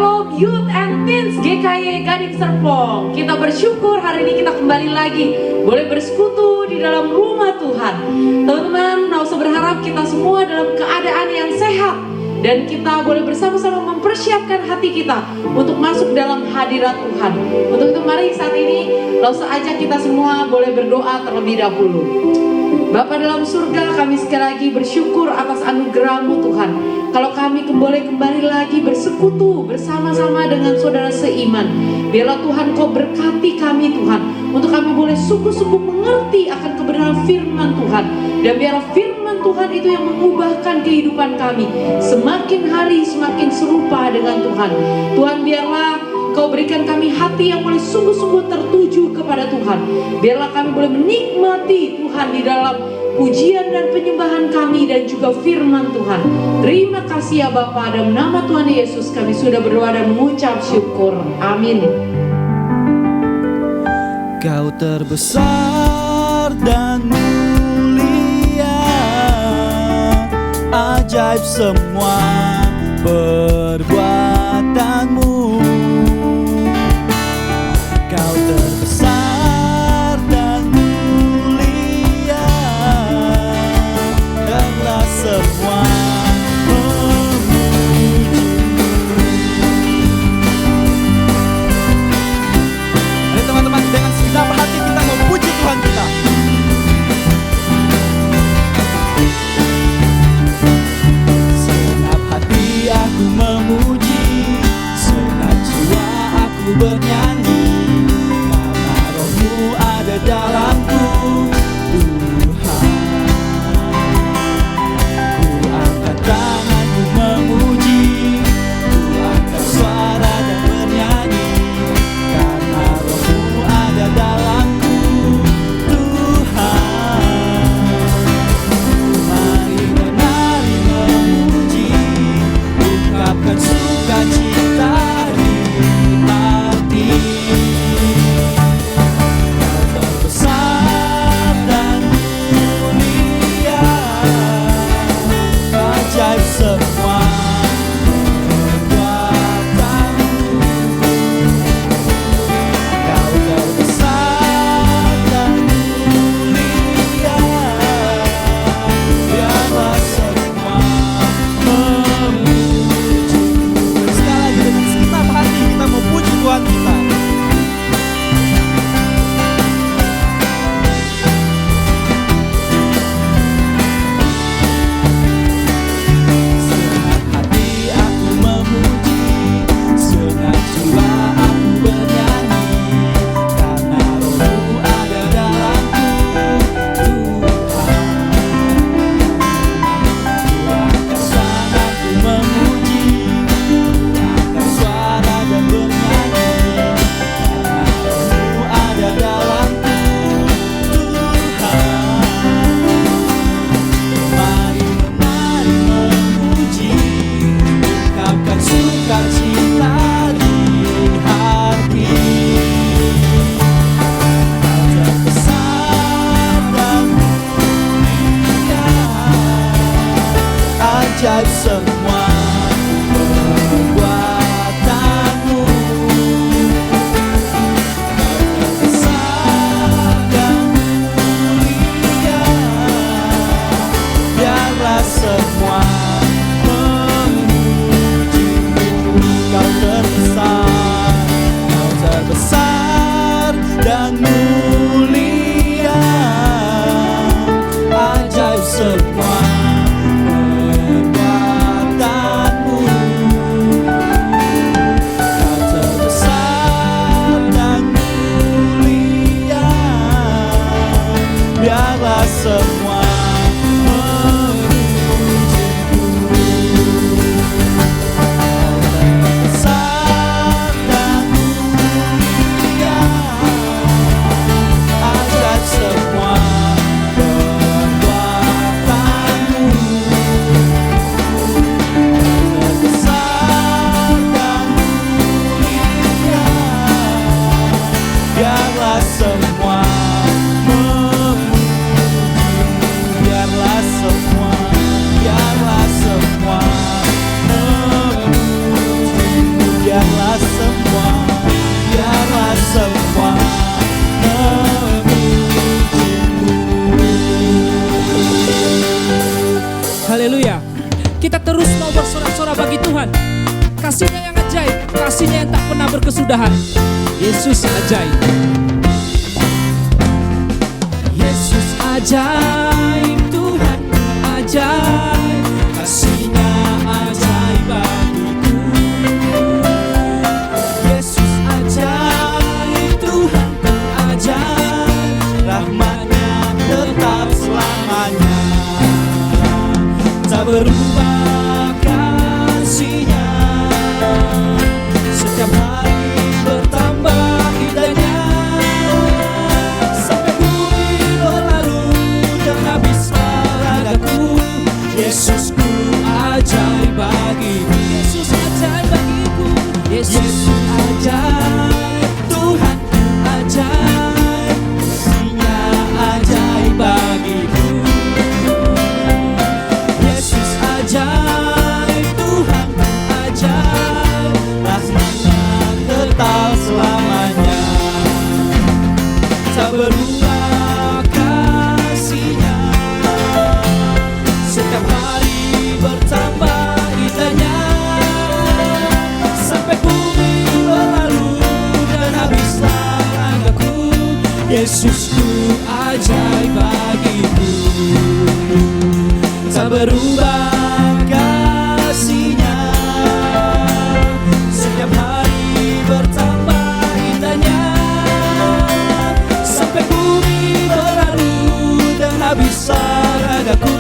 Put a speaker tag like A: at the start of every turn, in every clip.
A: Shalom Youth and Teens GKY Gading Serpong. Kita bersyukur hari ini kita kembali lagi boleh bersekutu di dalam rumah Tuhan. Teman-teman, nggak usah berharap kita semua dalam keadaan yang sehat, dan kita boleh bersama-sama mempersiapkan hati kita untuk masuk dalam hadirat Tuhan. Untuk itu mari saat ini langsung ajak kita semua boleh berdoa terlebih dahulu. Bapa dalam surga, kami sekali lagi bersyukur atas anugerah-Mu Tuhan. Kalau kami boleh kembali lagi bersekutu bersama-sama dengan saudara seiman, biarlah Tuhan Kau berkati kami Tuhan, untuk kami boleh sungguh-sungguh mengerti akan kebenaran firman Tuhan. Dan biarlah firman Tuhan itu yang mengubahkan kehidupan kami, semakin hari semakin serupa dengan Tuhan. Tuhan, biarlah Kau berikan kami hati yang boleh sungguh-sungguh tertuju kepada Tuhan. Biarlah kami boleh menikmati Tuhan di dalam pujian dan penyembahan kami dan juga firman Tuhan. Terima kasih ya Bapa, dalam nama Tuhan Yesus kami sudah berdoa dan mengucap syukur. Amin.
B: Kau terbesar dan mulia, ajaib semua perbuatanmu. Kau terbesar dan mulia, karena semua memuji. Mari teman-teman, dengan segenap hati kita memuji Tuhan kita. Segenap hati aku memuji, segenap jiwa aku bernyanyi, karena Roh-Mu ada dalamku, Tuhan. Ku angkat tanganku memuji, ku angkat suara dan bernyanyi, karena Roh-Mu ada dalamku, Tuhan. Mari menari memuji, ungkapkan sukacita di hati. kasih-Nya yang tak pernah berkesudahan. Yesus ajaib. Yesus ajaib, Tuhan ajaib, kasih-Nya ajaib bagiku. Yesus ajaib, Tuhan ajaib, rahmat-Nya tetap selamanya. Tak berubah kasih-Nya, setiap hari bertambah indahnya. Sampai bumi berlalu dan habislah ragaku. Yesusku ajaib bagiku. Yesus ajaib bagiku. Yesus ajaib, Tuhan ajaib, kasih-Nya ajaib bagiku. Yesus ajaib, Tuhan ajaib, rahmat-Nya tetap selamanya. Tak berubah kasih-Nya, setiap hari bertambah indahnya. Sampai bumi berlalu dan habislah ragaku. Yesusku ajaib bagiku. Tak berubah kasih-Nya, setiap hari bertambah indahnya. Sampai bumi berlalu dan habislah ragaku.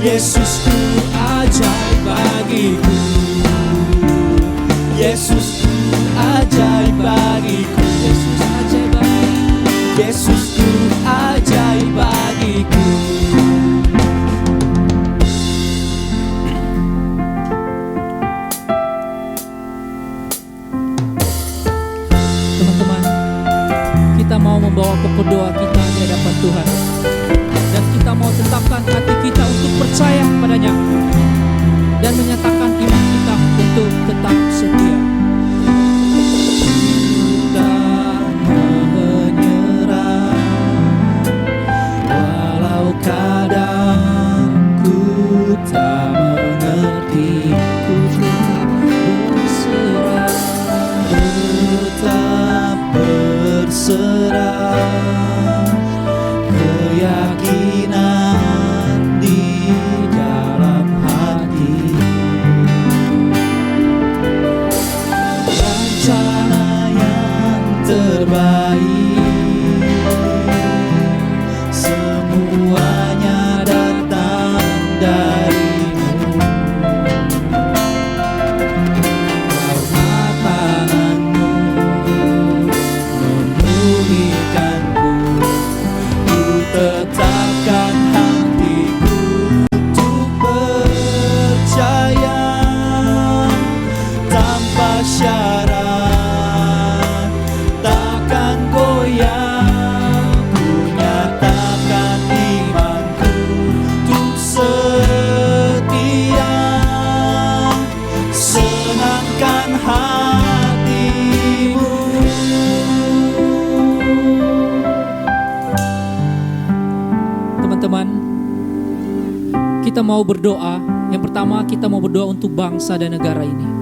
B: Yesusku ajaib bagiku. Yesusku ajaib bagiku. Yesus ajaib bagiku. Yesusku ajaib bagiku. Teman-teman, kita mau membawa pokok doa kita di hadapan Tuhan, dan kita mau tetapkan hati kita untuk percaya kepadanya dan menyatakan iman kita untuk tetap setia. Tak menyerah walau kadang ku tak mengerti, ku tetap berserah, tetap berserah, keyakinan di dalam hati. Rencana yang terbaik semuanya datang darimu. Rahmat tanganmu memulihkanku, ku tetapkan hatiku untuk percaya tanpa syarat, takkan goyah. Ku nyatakan imanku untuk setia, senangkan hatimu. Teman-teman, kita mau berdoa. Yang pertama, kita mau berdoa untuk bangsa dan negara ini.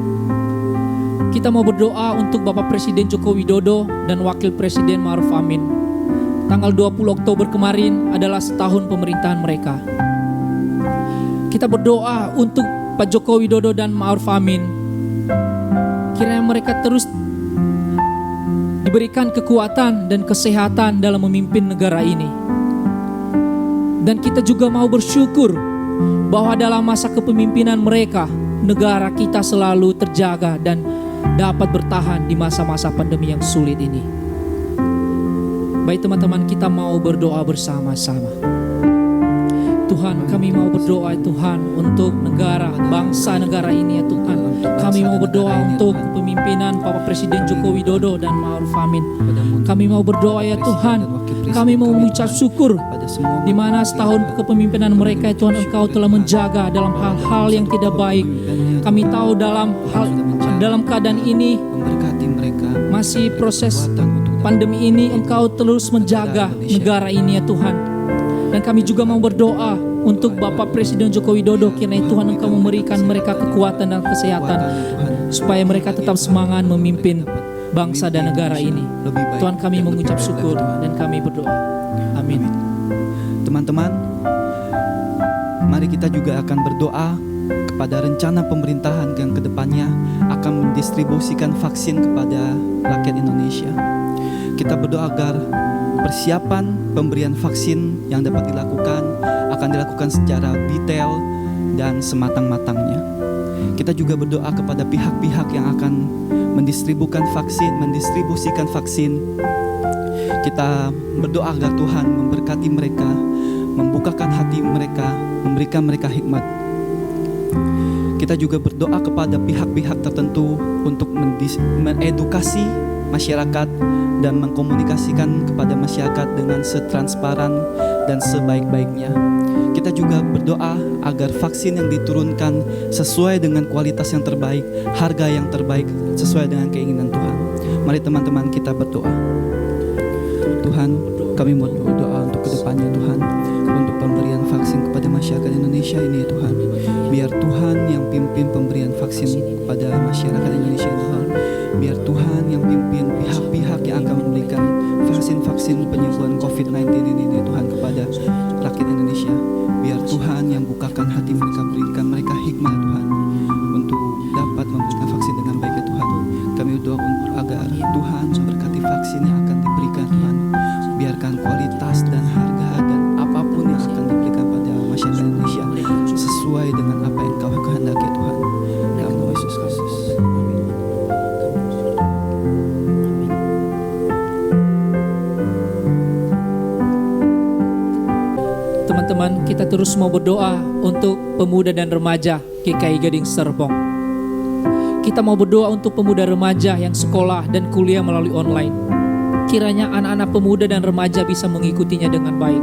B: Kita mau berdoa untuk Bapak Presiden Joko Widodo dan Wakil Presiden Ma'ruf Amin. Tanggal 20 Oktober kemarin adalah setahun pemerintahan mereka. Kita berdoa untuk Pak Joko Widodo dan Ma'ruf Amin. Kiranya mereka terus diberikan kekuatan dan kesehatan dalam memimpin negara ini. Dan kita juga mau bersyukur bahwa dalam masa kepemimpinan mereka, negara kita selalu terjaga dan dapat bertahan di masa-masa pandemi yang sulit ini. Baik teman-teman, kita mau berdoa bersama-sama. Tuhan, kami mau berdoa Tuhan untuk negara, bangsa negara ini ya Tuhan. Kami mau berdoa untuk kepemimpinan Bapak Presiden Joko Widodo dan Ma'ruf Amin. Kami mau berdoa ya Tuhan. Kami mau mengucap syukur di mana setahun kepemimpinan mereka Tuhan, Engkau telah menjaga dalam hal-hal yang tidak baik. Kami tahu dalam keadaan ini masih proses pandemi ini, Engkau terus menjaga negara ini ya Tuhan. Dan kami juga mau berdoa untuk Bapak Presiden Joko Widodo, kiranya Tuhan Engkau memberikan mereka kekuatan dan kesehatan supaya mereka tetap semangat memimpin bangsa dan negara ini. Tuhan, kami mengucap syukur dan kami berdoa. Amin.
C: Teman-teman, mari kita juga akan berdoa kepada rencana pemerintahan yang kedepannya akan mendistribusikan vaksin kepada rakyat Indonesia. Kita berdoa agar persiapan pemberian vaksin yang dapat dilakukan akan dilakukan secara detail dan sematang-matangnya. Kita juga berdoa kepada pihak-pihak yang akan mendistribusikan vaksin. Kita berdoa agar Tuhan memberkati mereka, membukakan hati mereka, memberikan mereka hikmat. Kita juga berdoa kepada pihak-pihak tertentu untuk mengedukasi masyarakat dan mengkomunikasikan kepada masyarakat dengan setransparan dan sebaik-baiknya. Kita juga berdoa agar vaksin yang diturunkan sesuai dengan kualitas yang terbaik, harga yang terbaik, sesuai dengan keinginan Tuhan. Mari teman-teman kita berdoa. Tuhan, kami mau berdoa untuk kedepannya Tuhan, untuk pemberian vaksin kepada masyarakat Indonesia ini ya Tuhan. Biar Tuhan yang pimpin pemberian vaksin kepada masyarakat Indonesia ya Tuhan. Biar Tuhan yang pimpin pihak-pihak yang akan memberikan vaksin-vaksin penyembuhan COVID-19 ini ya Tuhan kepada rakyat Indonesia. Biar Tuhan yang bukakan hati mereka, berikan mereka hikmah ya Tuhan, untuk dapat memberikan vaksin dengan baik ya Tuhan. Kami berdoa agar Tuhan memberkati vaksin yang akan diberikan Tuhan. Biarkan kualitas dan harga dan apapun yang akan diberikan pada masyarakat Indonesia sesuai dengan apa yang Kau kehendaki ya Tuhan. Dalam nama Yesus Kristus. Amin.
B: Teman-teman, kita terus mau berdoa untuk pemuda dan remaja GKI Gading Serpong. Kita mau berdoa untuk pemuda remaja yang sekolah dan kuliah melalui online. Kiranya anak-anak pemuda dan remaja bisa mengikutinya dengan baik.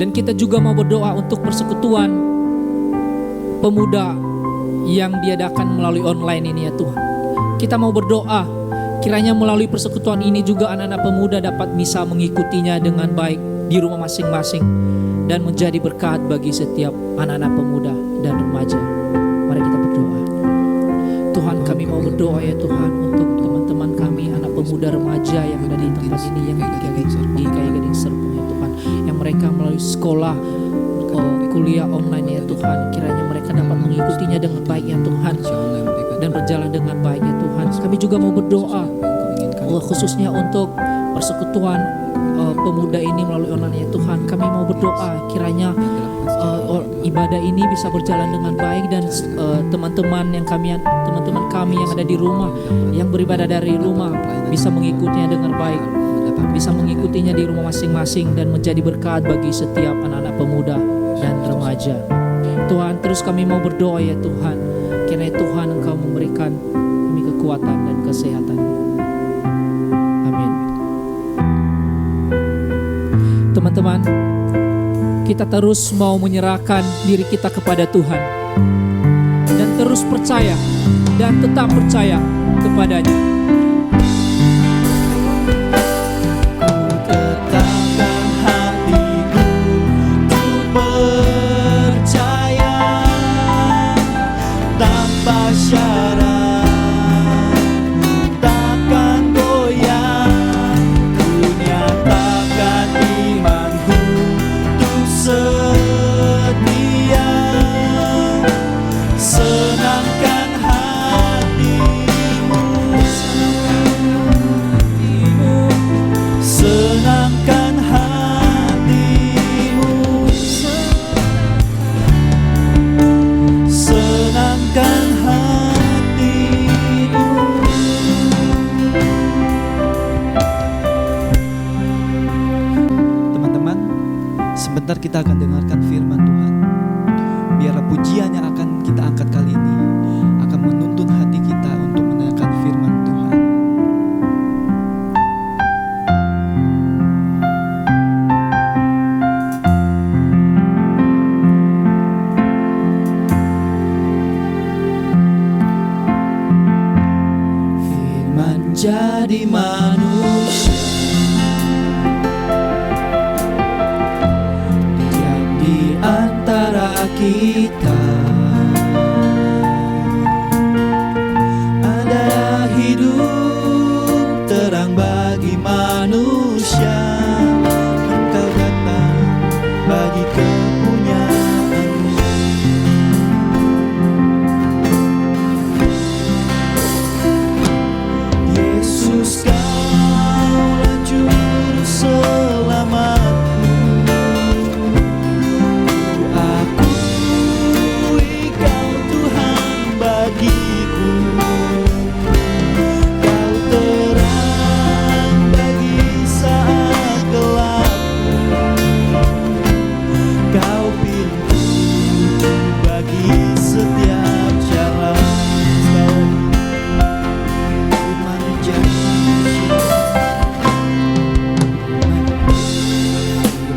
B: Dan kita juga mau berdoa untuk persekutuan pemuda yang diadakan melalui online ini ya Tuhan. Kita mau berdoa kiranya melalui persekutuan ini juga anak-anak pemuda dapat bisa mengikutinya dengan baik di rumah masing-masing dan menjadi berkat bagi setiap anak-anak pemuda dan remaja. Mari kita berdoa. Tuhan, kami mau berdoa ya Tuhan untuk teman-teman kami, anak pemuda remaja yang ada di tempat ini, yang di GKI Gading Serpong ya Tuhan, yang mereka melalui sekolah kuliah online ya Tuhan. Kiranya mereka dapat mengikutinya dengan baik ya Tuhan, dan berjalan dengan baik ya Tuhan. Kami juga mau berdoa khususnya untuk persekutuan pemuda ini melalui online ya Tuhan. Kami mau berdoa kiranya ibadah ini bisa berjalan dengan baik, dan teman-teman kami yang ada di rumah, yang beribadah dari rumah, bisa mengikutinya dengan baik, bisa mengikutinya di rumah masing-masing dan menjadi berkat bagi setiap anak-anak pemuda dan remaja. Tuhan, terus kami mau berdoa ya Tuhan, kiranya Tuhan Engkau memberikan kami kekuatan dan kesehatan. Amin. Teman-teman, kita terus mau menyerahkan diri kita kepada Tuhan dan terus percaya dan tetap percaya kepadanya.
C: Tetapkan hatiku untuk percaya tanpa syarat, takkan goyah. Ku nyatakan imanku untuk setia, senangkan hatimu, senangkan hatimu, senangkan hatimu. Teman-teman, sebentar kita akan dengarkan firman Tuhan. Biarlah pujian yang akan kita angkat kali ini akan menuntun hati kita untuk mendengarkan firman Tuhan. Firman jadi manusia, diam di antara kita. Ada hidup terang bagi manusia. Engkau datang bagi kepunyaanmu. Yesus, Kaulah juru selamatku. Akui Kau Tuhan bagiku. Kau terang bagi saat gelapku. Kau pintu bagi setiap jalan.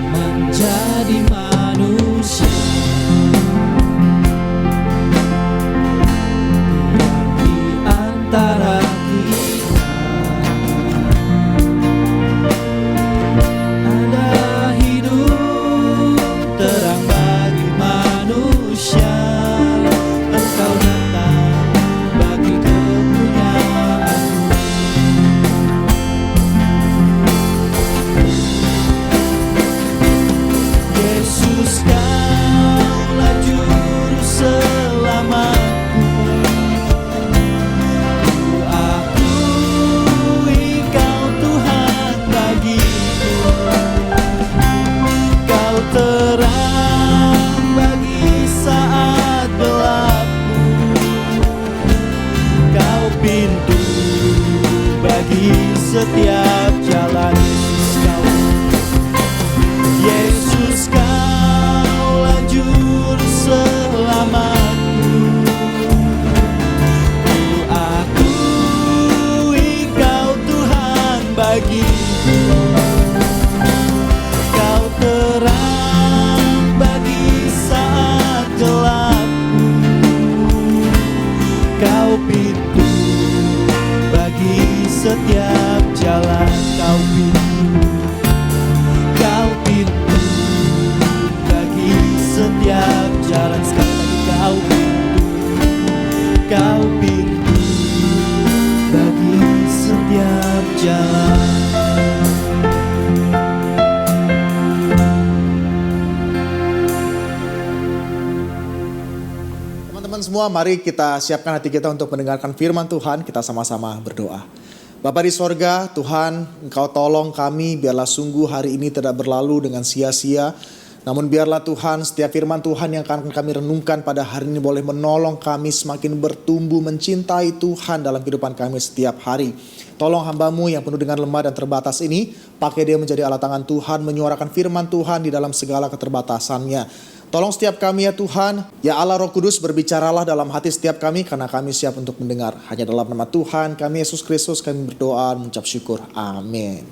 C: Menjadi manusia di antara kita. Ada hidup terang bagi manusia. Engkau datang bagi kepunyaanmu. Yesus, Kaulah juru selamatku. Ku akui Kau Tuhan bagiku. Kau terang bagi saat gelapku. Kau pintu bagi setiap jalan. Yesus, Kaulah juru selamatku. Ku akui Kau Tuhan bagiku. Kau terang bagi saat gelapku. Kau pintu bagi setiap jalan. Kau pintu bagi setiap jalan. Sekali lagi, Kau pintu bagi setiap jalan.
D: Teman-teman semua, mari kita siapkan hati kita untuk mendengarkan firman Tuhan. Kita sama-sama berdoa. Bapa di sorga, Tuhan, Engkau tolong kami, biarlah sungguh hari ini tidak berlalu dengan sia-sia. Namun biarlah Tuhan, setiap firman Tuhan yang akan kami renungkan pada hari ini boleh menolong kami semakin bertumbuh mencintai Tuhan dalam kehidupan kami setiap hari. Tolong hamba-Mu yang penuh dengan lemah dan terbatas ini, pakai dia menjadi alat tangan Tuhan, menyuarakan firman Tuhan di dalam segala keterbatasannya. Tolong setiap kami ya Tuhan, ya Allah Roh Kudus, berbicaralah dalam hati setiap kami karena kami siap untuk mendengar. Hanya dalam nama Tuhan kami Yesus Kristus kami berdoa mengucap syukur. Amin.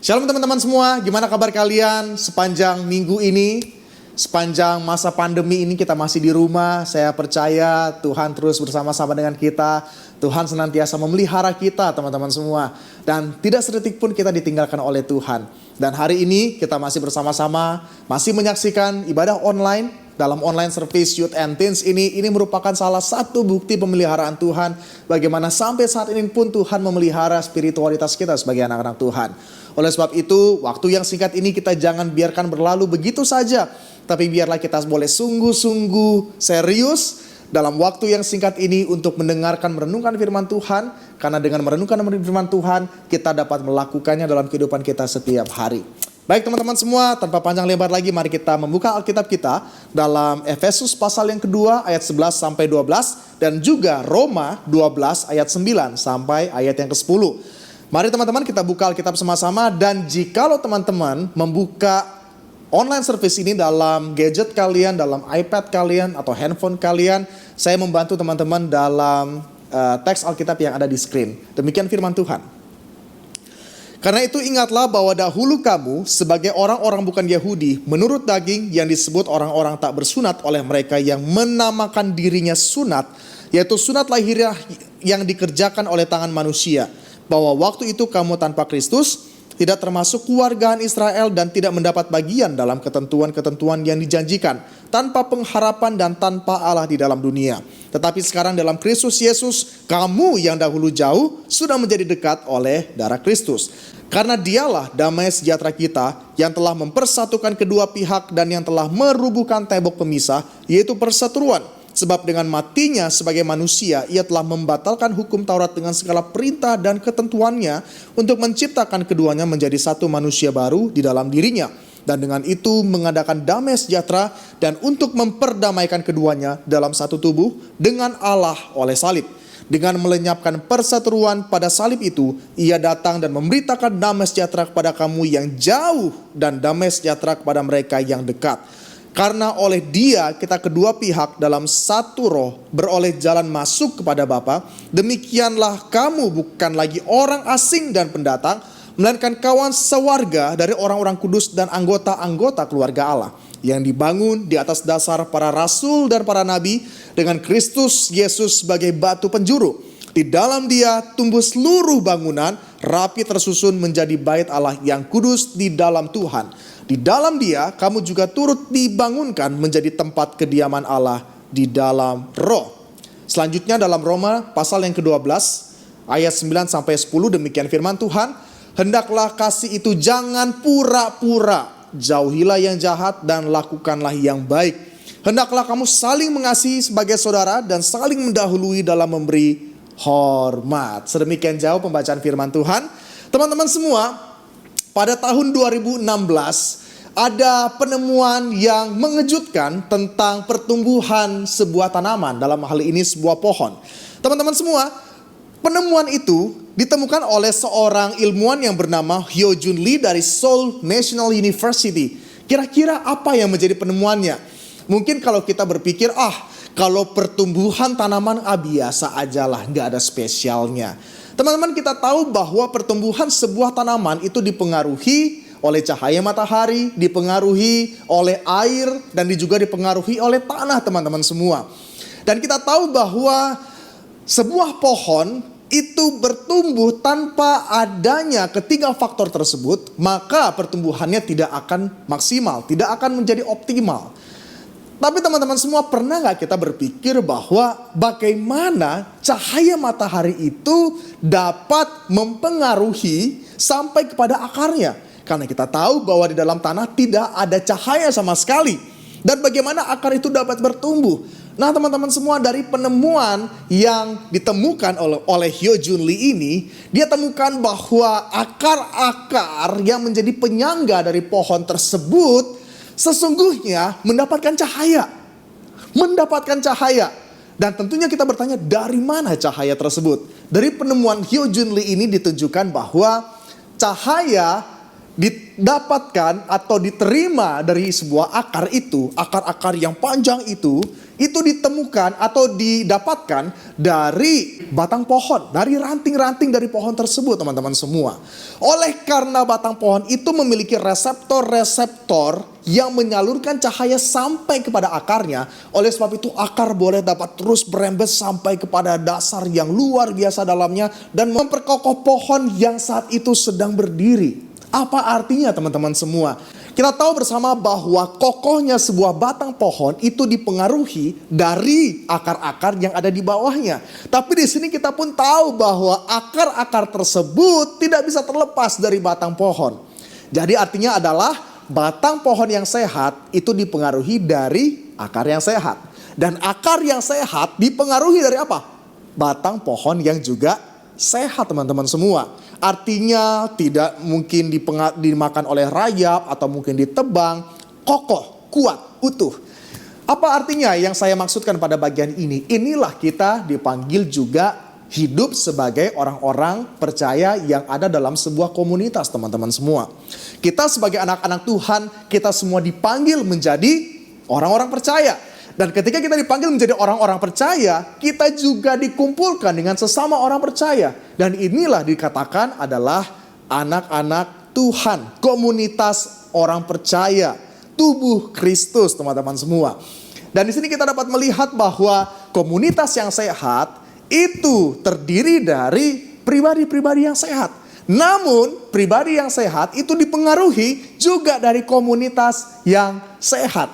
D: Shalom teman-teman semua, gimana kabar kalian sepanjang minggu ini? Sepanjang masa pandemi ini kita masih di rumah. Saya percaya Tuhan terus bersama-sama dengan kita. Tuhan senantiasa memelihara kita teman-teman semua. Dan tidak sedetik pun kita ditinggalkan oleh Tuhan. Dan hari ini kita masih bersama-sama, masih menyaksikan ibadah online dalam online service Youth and Teens ini. Ini merupakan salah satu bukti pemeliharaan Tuhan. Bagaimana sampai saat ini pun Tuhan memelihara spiritualitas kita sebagai anak-anak Tuhan. Oleh sebab itu, waktu yang singkat ini kita jangan biarkan berlalu begitu saja. Tapi biarlah kita boleh sungguh-sungguh serius dalam waktu yang singkat ini untuk mendengarkan, merenungkan firman Tuhan. Karena dengan merenungkan firman Tuhan, kita dapat melakukannya dalam kehidupan kita setiap hari. Baik teman-teman semua, tanpa panjang lebar lagi, mari kita membuka Alkitab kita dalam Efesus pasal yang kedua ayat 11 sampai 12 dan juga Roma 12 ayat 9 sampai ayat yang ke-10. Mari teman-teman kita buka Alkitab sama-sama, dan jikalau teman-teman membuka online service ini dalam gadget kalian, dalam iPad kalian atau handphone kalian, saya membantu teman-teman dalam teks Alkitab yang ada di screen. Demikian firman Tuhan. Karena itu ingatlah bahwa dahulu kamu sebagai orang-orang bukan Yahudi, menurut daging yang disebut orang-orang tak bersunat oleh mereka yang menamakan dirinya sunat, yaitu sunat lahiriah yang dikerjakan oleh tangan manusia. Bahwa waktu itu kamu tanpa Kristus, tidak termasuk keluargaan Israel dan tidak mendapat bagian dalam ketentuan-ketentuan yang dijanjikan, tanpa pengharapan dan tanpa Allah di dalam dunia. Tetapi sekarang dalam Kristus Yesus, kamu yang dahulu jauh sudah menjadi dekat oleh darah Kristus. Karena dialah damai sejahtera kita yang telah mempersatukan kedua pihak dan yang telah merubuhkan tembok pemisah, yaitu perseteruan. Sebab dengan matinya sebagai manusia, ia telah membatalkan hukum Taurat dengan segala perintah dan ketentuannya untuk menciptakan keduanya menjadi satu manusia baru di dalam dirinya. Dan dengan itu mengadakan damai sejahtera dan untuk memperdamaikan keduanya dalam satu tubuh dengan Allah oleh salib. Dengan melenyapkan perseteruan pada salib itu, ia datang dan memberitakan damai sejahtera kepada kamu yang jauh dan damai sejahtera kepada mereka yang dekat. Karena oleh Dia kita kedua pihak dalam satu roh beroleh jalan masuk kepada Bapa. Demikianlah kamu bukan lagi orang asing dan pendatang, melainkan kawan sewarga dari orang-orang kudus dan anggota-anggota keluarga Allah, yang dibangun di atas dasar para rasul dan para nabi, dengan Kristus Yesus sebagai batu penjuru. Di dalam Dia tumbuh seluruh bangunan rapi tersusun menjadi bait Allah yang kudus di dalam Tuhan. Di dalam Dia kamu juga turut dibangunkan menjadi tempat kediaman Allah di dalam Roh. Selanjutnya dalam Roma pasal yang ke-12 ayat 9 sampai 10, demikian firman Tuhan, hendaklah kasih itu jangan pura-pura, jauhilah yang jahat dan lakukanlah yang baik. Hendaklah kamu saling mengasihi sebagai saudara dan saling mendahului dalam memberi hormat. Sedemikian jauh pembacaan firman Tuhan. Teman-teman semua, pada tahun 2016 ada penemuan yang mengejutkan tentang pertumbuhan sebuah tanaman, dalam hal ini sebuah pohon. Teman-teman semua, penemuan itu ditemukan oleh seorang ilmuwan yang bernama Hyo-Jun Lee dari Seoul National University. Kira-kira apa yang menjadi penemuannya? Mungkin kalau kita berpikir, kalau pertumbuhan tanaman biasa ajalah, nggak ada spesialnya. Teman-teman, kita tahu bahwa pertumbuhan sebuah tanaman itu dipengaruhi oleh cahaya matahari, dipengaruhi oleh air, dan juga dipengaruhi oleh tanah, teman-teman semua. Dan kita tahu bahwa sebuah pohon itu bertumbuh tanpa adanya ketiga faktor tersebut, maka pertumbuhannya tidak akan maksimal, tidak akan menjadi optimal. Tapi teman-teman semua, pernah gak kita berpikir bahwa bagaimana cahaya matahari itu dapat mempengaruhi sampai kepada akarnya? Karena kita tahu bahwa di dalam tanah tidak ada cahaya sama sekali. Dan bagaimana akar itu dapat bertumbuh? Nah teman-teman semua, dari penemuan yang ditemukan oleh Hyo-Jun Lee ini, dia temukan bahwa akar-akar yang menjadi penyangga dari pohon tersebut sesungguhnya mendapatkan cahaya. Dan tentunya kita bertanya, dari mana cahaya tersebut? Dari penemuan Hyo-Jun Lee ini ditunjukkan bahwa cahaya didapatkan atau diterima dari sebuah akar itu, akar-akar yang panjang itu ditemukan atau didapatkan dari batang pohon, dari ranting-ranting dari pohon tersebut, teman-teman semua. Oleh karena batang pohon itu memiliki reseptor-reseptor yang menyalurkan cahaya sampai kepada akarnya, oleh sebab itu akar boleh dapat terus berembes sampai kepada dasar yang luar biasa dalamnya dan memperkokoh pohon yang saat itu sedang berdiri. Apa artinya teman-teman semua? Kita tahu bersama bahwa kokohnya sebuah batang pohon itu dipengaruhi dari akar-akar yang ada di bawahnya. Tapi di sini kita pun tahu bahwa akar-akar tersebut tidak bisa terlepas dari batang pohon. Jadi artinya adalah batang pohon yang sehat itu dipengaruhi dari akar yang sehat. Dan akar yang sehat dipengaruhi dari apa? Batang pohon yang juga sehat, teman-teman semua. Artinya tidak mungkin dimakan oleh rayap atau mungkin ditebang, kokoh, kuat, utuh. Apa artinya yang saya maksudkan pada bagian ini? Inilah kita dipanggil juga hidup sebagai orang-orang percaya yang ada dalam sebuah komunitas, teman-teman semua. Kita sebagai anak-anak Tuhan, kita semua dipanggil menjadi orang-orang percaya. Dan ketika kita dipanggil menjadi orang-orang percaya, kita juga dikumpulkan dengan sesama orang percaya. Dan inilah dikatakan adalah anak-anak Tuhan, komunitas orang percaya, tubuh Kristus, teman-teman semua. Dan di sini kita dapat melihat bahwa komunitas yang sehat itu terdiri dari pribadi-pribadi yang sehat. Namun pribadi yang sehat itu dipengaruhi juga dari komunitas yang sehat.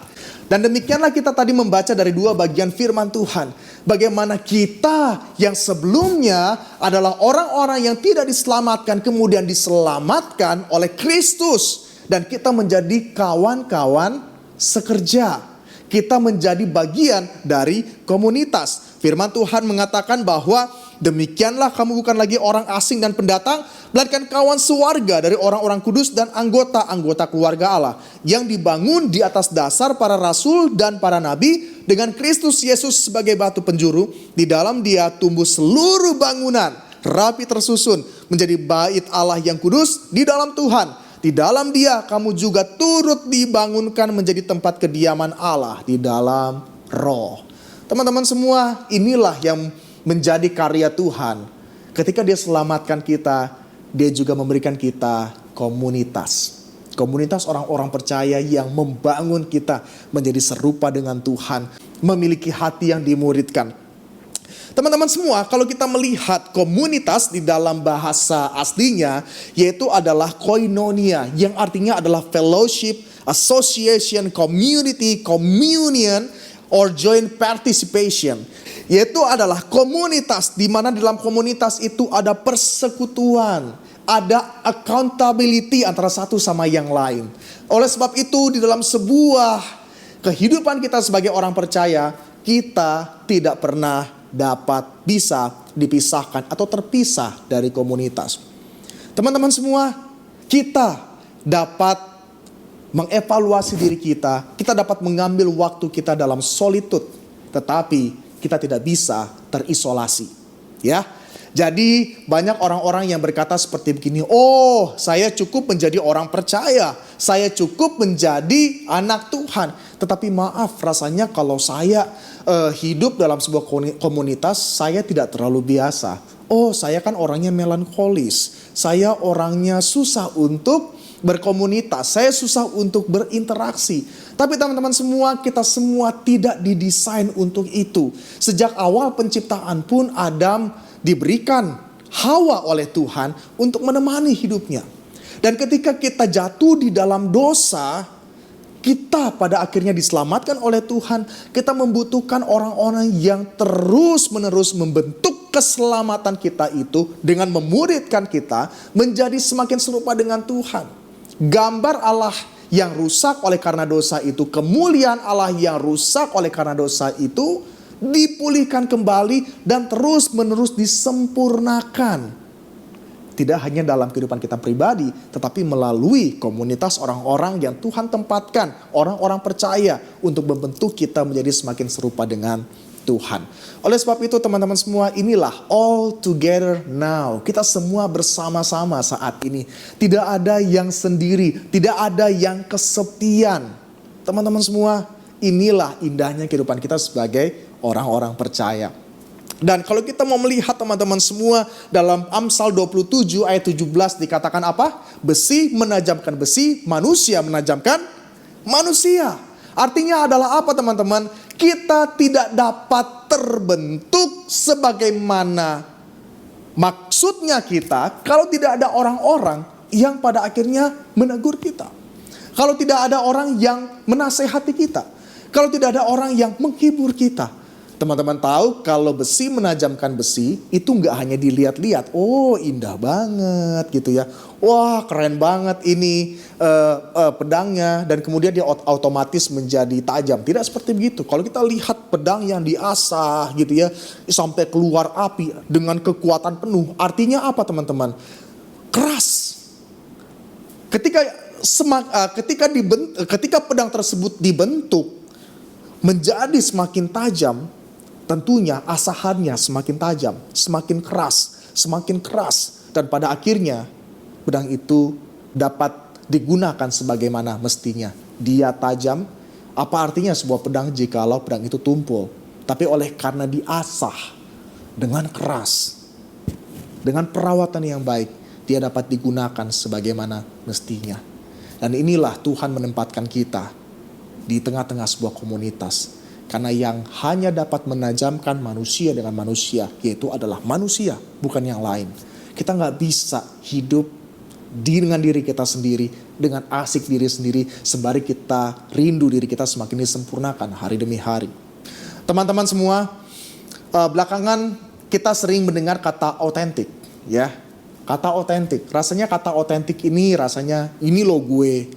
D: Dan demikianlah kita tadi membaca dari dua bagian firman Tuhan. Bagaimana kita yang sebelumnya adalah orang-orang yang tidak diselamatkan kemudian diselamatkan oleh Kristus. Dan kita menjadi kawan-kawan sekerja. Kita menjadi bagian dari komunitas. Firman Tuhan mengatakan bahwa demikianlah kamu bukan lagi orang asing dan pendatang, melainkan kawan sewarga dari orang-orang kudus dan anggota-anggota keluarga Allah, yang dibangun di atas dasar para rasul dan para nabi, dengan Kristus Yesus sebagai batu penjuru. Di dalam Dia tumbuh seluruh bangunan rapi tersusun menjadi bait Allah yang kudus di dalam Tuhan. Di dalam Dia kamu juga turut dibangunkan menjadi tempat kediaman Allah di dalam Roh. Teman-teman semua, inilah yang menjadi karya Tuhan. Ketika Dia selamatkan kita, Dia juga memberikan kita komunitas. Komunitas orang-orang percaya yang membangun kita menjadi serupa dengan Tuhan, memiliki hati yang dimuridkan. Teman-teman semua, kalau kita melihat komunitas di dalam bahasa aslinya, yaitu adalah koinonia, yang artinya adalah fellowship, association, community, communion, or joint participation. Yaitu adalah komunitas, di mana dalam komunitas itu ada persekutuan, ada accountability antara satu sama yang lain. Oleh sebab itu, di dalam sebuah kehidupan kita sebagai orang percaya, kita tidak pernah dapat bisa dipisahkan atau terpisah dari komunitas. Teman-teman semua, kita dapat mengevaluasi diri kita dapat mengambil waktu kita dalam solitude, tetapi kita tidak bisa terisolasi. Ya. Jadi banyak orang-orang yang berkata seperti begini, oh saya cukup menjadi orang percaya, saya cukup menjadi anak Tuhan. Tetapi maaf, rasanya kalau saya hidup dalam sebuah komunitas, saya tidak terlalu biasa. Oh saya kan orangnya melankolis, saya orangnya susah untuk berkomunitas, saya susah untuk berinteraksi. Tapi teman-teman semua, kita semua tidak didesain untuk itu. Sejak awal penciptaan pun Adam diberikan Hawa oleh Tuhan untuk menemani hidupnya. Dan ketika kita jatuh di dalam dosa, kita pada akhirnya diselamatkan oleh Tuhan. Kita membutuhkan orang-orang yang terus-menerus membentuk keselamatan kita itu dengan memuridkan kita menjadi semakin serupa dengan Tuhan. Gambar Allah yang rusak oleh karena dosa itu, kemuliaan Allah yang rusak oleh karena dosa itu dipulihkan kembali dan terus-menerus disempurnakan. Tidak hanya dalam kehidupan kita pribadi, tetapi melalui komunitas orang-orang yang Tuhan tempatkan, orang-orang percaya untuk membentuk kita menjadi semakin serupa dengan Tuhan. Oleh sebab itu teman-teman semua, inilah all together now. Kita semua bersama-sama saat ini. Tidak ada yang sendiri, tidak ada yang kesepian. Teman-teman semua, inilah indahnya kehidupan kita sebagai orang-orang percaya. Dan kalau kita mau melihat teman-teman semua, dalam Amsal 27 ayat 17 dikatakan apa? Besi menajamkan besi, manusia menajamkan manusia. Artinya adalah apa teman-teman? Kita tidak dapat terbentuk sebagaimana maksudnya kita kalau tidak ada orang-orang yang pada akhirnya menegur kita. Kalau tidak ada orang yang menasehati kita. Kalau tidak ada orang yang menghibur kita. Teman-teman tahu kalau besi menajamkan besi itu nggak hanya dilihat-lihat. Oh indah banget gitu ya. Wah keren banget ini pedangnya. Dan kemudian dia otomatis menjadi tajam. Tidak seperti begitu. Kalau kita lihat pedang yang diasah gitu ya. Sampai keluar api dengan kekuatan penuh. Artinya apa teman-teman? Keras. Ketika pedang tersebut dibentuk menjadi semakin tajam, tentunya asahannya semakin tajam, semakin keras. Dan pada akhirnya pedang itu dapat digunakan sebagaimana mestinya. Dia tajam, apa artinya sebuah pedang jikalau pedang itu tumpul? Tapi oleh karena diasah dengan keras, dengan perawatan yang baik, dia dapat digunakan sebagaimana mestinya. Dan inilah Tuhan menempatkan kita di tengah-tengah sebuah komunitas. Karena yang hanya dapat menajamkan manusia dengan manusia, yaitu adalah manusia, bukan yang lain. Kita nggak bisa hidup dengan diri kita sendiri, dengan asik diri sendiri, sembari kita rindu diri kita semakin disempurnakan hari demi hari. Teman-teman semua, belakangan kita sering mendengar kata otentik, ya. Kata otentik, rasanya kata otentik ini rasanya ini loh gue,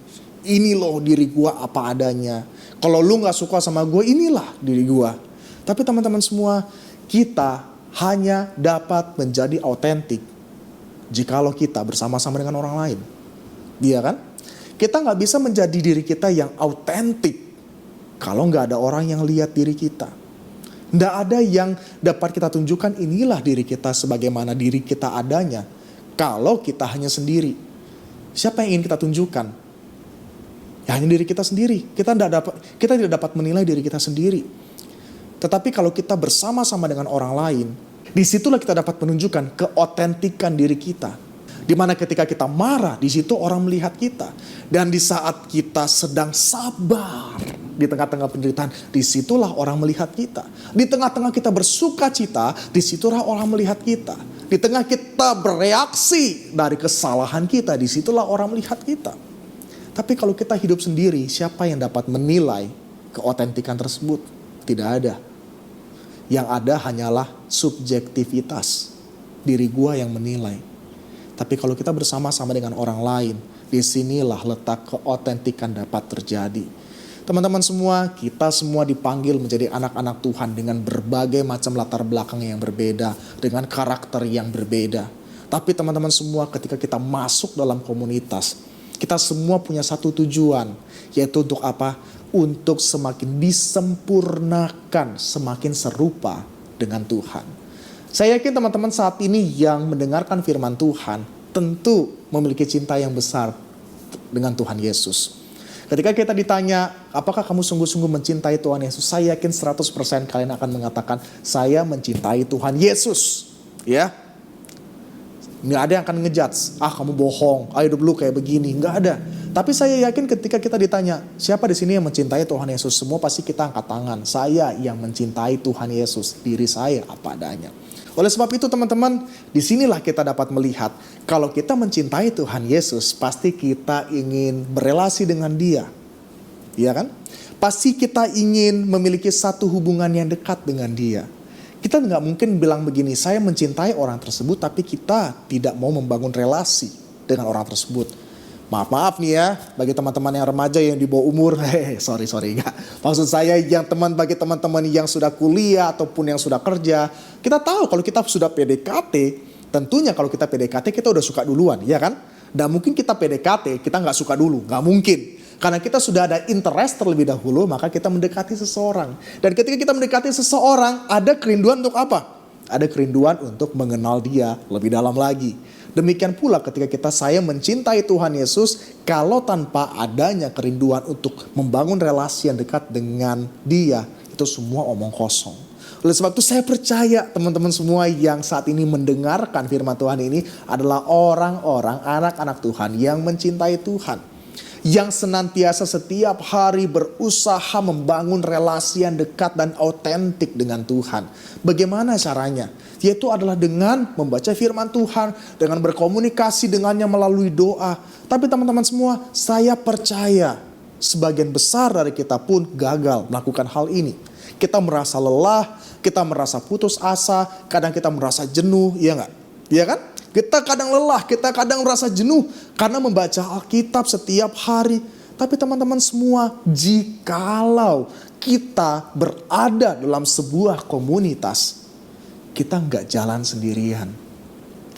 D: ini loh diri gue apa adanya. Kalau lu nggak suka sama gue, inilah diri gue. Tapi teman-teman semua, kita hanya dapat menjadi otentik jikalau kita bersama-sama dengan orang lain. Iya kan? Kita nggak bisa menjadi diri kita yang autentik kalau nggak ada orang yang lihat diri kita. Nggak ada yang dapat kita tunjukkan inilah diri kita sebagaimana diri kita adanya kalau kita hanya sendiri. Siapa yang ingin kita tunjukkan? Ya hanya diri kita sendiri. Kita tidak dapat menilai diri kita sendiri. Tetapi kalau kita bersama-sama dengan orang lain, disitulah kita dapat menunjukkan keotentikan diri kita. Dimana ketika kita marah, di situ orang melihat kita. Dan di saat kita sedang sabar di tengah-tengah penderitaan, disitulah orang melihat kita. Di tengah-tengah kita bersuka cita, disitulah orang melihat kita. Di tengah kita bereaksi dari kesalahan kita, disitulah orang melihat kita. Tapi kalau kita hidup sendiri, siapa yang dapat menilai keotentikan tersebut? Tidak ada. Yang ada hanyalah subjektivitas. Diri gua yang menilai. Tapi kalau kita bersama-sama dengan orang lain, disinilah letak keotentikan dapat terjadi. Teman-teman semua, kita semua dipanggil menjadi anak-anak Tuhan dengan berbagai macam latar belakang yang berbeda, dengan karakter yang berbeda. Tapi teman-teman semua, ketika kita masuk dalam komunitas, kita semua punya satu tujuan, yaitu untuk apa? Untuk semakin disempurnakan, semakin serupa dengan Tuhan. Saya yakin teman-teman saat ini yang mendengarkan firman Tuhan tentu memiliki cinta yang besar dengan Tuhan Yesus. Ketika kita ditanya, apakah kamu sungguh-sungguh mencintai Tuhan Yesus? Saya yakin 100% kalian akan mengatakan, saya mencintai Tuhan Yesus. Ya, nggak ada yang akan ngejudge, kamu bohong, hidup lu kayak begini, nggak ada. Tapi saya yakin ketika kita ditanya, siapa di sini yang mencintai Tuhan Yesus? Semua pasti kita angkat tangan. Saya yang mencintai Tuhan Yesus, diri saya apa adanya. Oleh sebab itu teman-teman, disinilah kita dapat melihat, kalau kita mencintai Tuhan Yesus, pasti kita ingin berelasi dengan Dia. Iya kan? Pasti kita ingin memiliki satu hubungan yang dekat dengan Dia. Kita nggak mungkin bilang begini, saya mencintai orang tersebut, tapi kita tidak mau membangun relasi dengan orang tersebut. Maaf nih ya, bagi teman-teman yang remaja yang di bawah umur, sorry enggak. Maksud saya bagi teman-teman yang sudah kuliah ataupun yang sudah kerja, kita tahu kalau kita sudah PDKT, tentunya kalau kita PDKT kita udah suka duluan, ya kan? Dan mungkin kita PDKT, kita nggak suka dulu, nggak mungkin. Karena kita sudah ada interest terlebih dahulu, maka kita mendekati seseorang. Dan ketika kita mendekati seseorang, ada kerinduan untuk apa? Ada kerinduan untuk mengenal dia lebih dalam lagi. Demikian pula ketika saya mencintai Tuhan Yesus, kalau tanpa adanya kerinduan untuk membangun relasi yang dekat dengan Dia, itu semua omong kosong. Oleh sebab itu saya percaya teman-teman semua yang saat ini mendengarkan firman Tuhan ini adalah orang-orang, anak-anak Tuhan yang mencintai Tuhan. Yang senantiasa setiap hari berusaha membangun relasi yang dekat dan autentik dengan Tuhan. Bagaimana caranya? Yaitu adalah dengan membaca firman Tuhan, dengan berkomunikasi dengannya melalui doa. Tapi teman-teman semua, saya percaya sebagian besar dari kita pun gagal melakukan hal ini. Kita merasa lelah, kita merasa putus asa, kadang kita merasa jenuh, iya nggak? Iya kan? Kita kadang lelah, kita kadang merasa jenuh karena membaca Alkitab setiap hari. Tapi teman-teman semua, jikalau kita berada dalam sebuah komunitas, kita nggak jalan sendirian.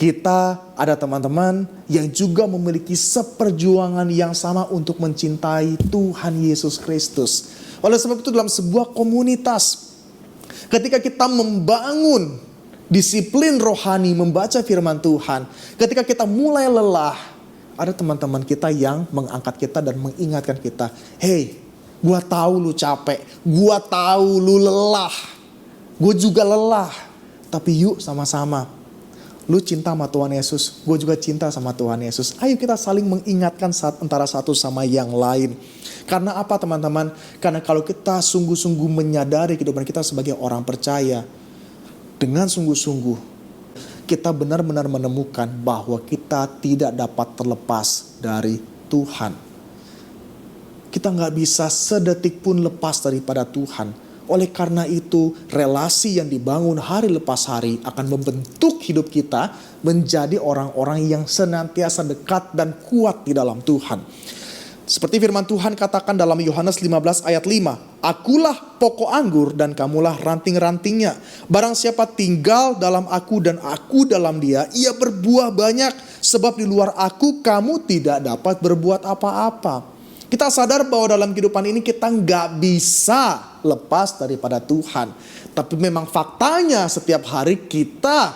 D: Kita ada teman-teman yang juga memiliki seperjuangan yang sama untuk mencintai Tuhan Yesus Kristus. Oleh sebab itu dalam sebuah komunitas, ketika kita membangun disiplin rohani membaca firman Tuhan, ketika kita mulai lelah, ada teman-teman kita yang mengangkat kita dan mengingatkan kita, hey, gua tahu lu capek, gua tahu lu lelah, gua juga lelah, tapi yuk sama-sama, lu cinta sama Tuhan Yesus, gua juga cinta sama Tuhan Yesus. Ayo kita saling mengingatkan antara satu sama yang lain. Karena apa teman-teman? Karena kalau kita sungguh-sungguh menyadari kehidupan kita sebagai orang percaya, dengan sungguh-sungguh kita benar-benar menemukan bahwa kita tidak dapat terlepas dari Tuhan. Kita nggak bisa sedetik pun lepas daripada Tuhan. Oleh karena itu, relasi yang dibangun hari lepas hari akan membentuk hidup kita menjadi orang-orang yang senantiasa dekat dan kuat di dalam Tuhan. Seperti firman Tuhan katakan dalam Yohanes 15 ayat 5. Akulah pokok anggur dan kamulah ranting-rantingnya. Barang siapa tinggal dalam aku dan aku dalam dia, ia berbuah banyak. Sebab di luar aku kamu tidak dapat berbuat apa-apa. Kita sadar bahwa dalam kehidupan ini kita nggak bisa lepas daripada Tuhan. Tapi memang faktanya setiap hari kita